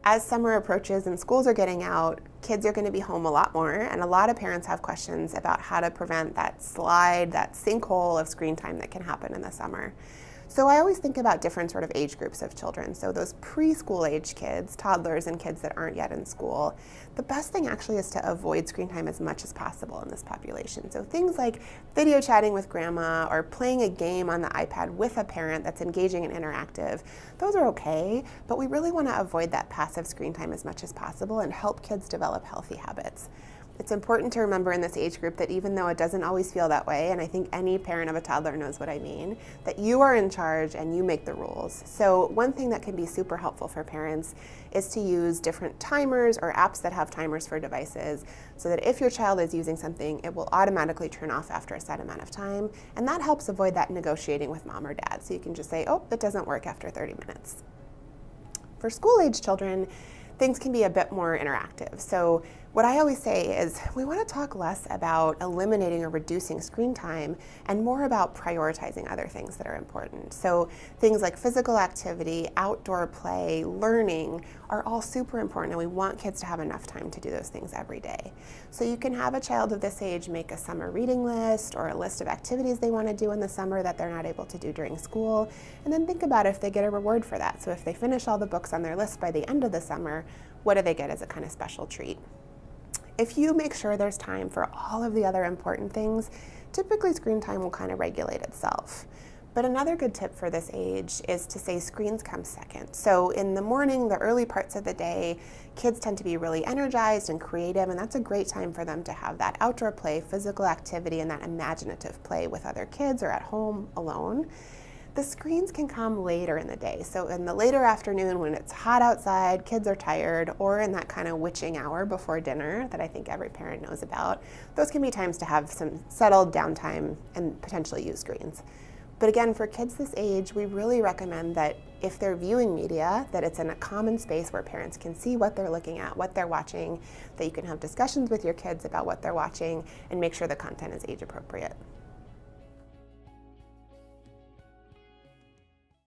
As summer approaches and schools are getting out, kids are going to be home a lot more, and a lot of parents have questions about how to prevent that slide, that sinkhole of screen time that can happen in the summer. So I always think about different sort of age groups of children. So those preschool age kids, toddlers, and kids that aren't yet in school, the best thing actually is to avoid screen time as much as possible in this population. So things like video chatting with grandma or playing a game on the iPad with a parent that's engaging and interactive, those are okay, but we really want to avoid that passive screen time as much as possible and help kids develop healthy habits. It's important to remember in this age group that even though it doesn't always feel that way, and I think any parent of a toddler knows what I mean, that you are in charge and you make the rules. So one thing that can be super helpful for parents is to use different timers or apps that have timers for devices so that if your child is using something, it will automatically turn off after a set amount of time. And that helps avoid that negotiating with mom or dad. So you can just say, oh, it doesn't work after 30 minutes. For school-age children, things can be a bit more interactive. So what I always say is we want to talk less about eliminating or reducing screen time and more about prioritizing other things that are important. So things like physical activity, outdoor play, learning are all super important, and we want kids to have enough time to do those things every day. So you can have a child of this age make a summer reading list or a list of activities they want to do in the summer that they're not able to do during school, and then think about if they get a reward for that. So if they finish all the books on their list by the end of the summer, what do they get as a kind of special treat? If you make sure there's time for all of the other important things, typically screen time will kind of regulate itself. But another good tip for this age is to say screens come second. So in the morning, the early parts of the day, kids tend to be really energized and creative, and that's a great time for them to have that outdoor play, physical activity, and that imaginative play with other kids or at home alone. The screens can come later in the day. So in the later afternoon when it's hot outside, kids are tired, or in that kind of witching hour before dinner that I think every parent knows about, those can be times to have some settled downtime and potentially use screens. But again, for kids this age, we really recommend that if they're viewing media, that it's in a common space where parents can see what they're looking at, what they're watching, that you can have discussions with your kids about what they're watching and make sure the content is age appropriate.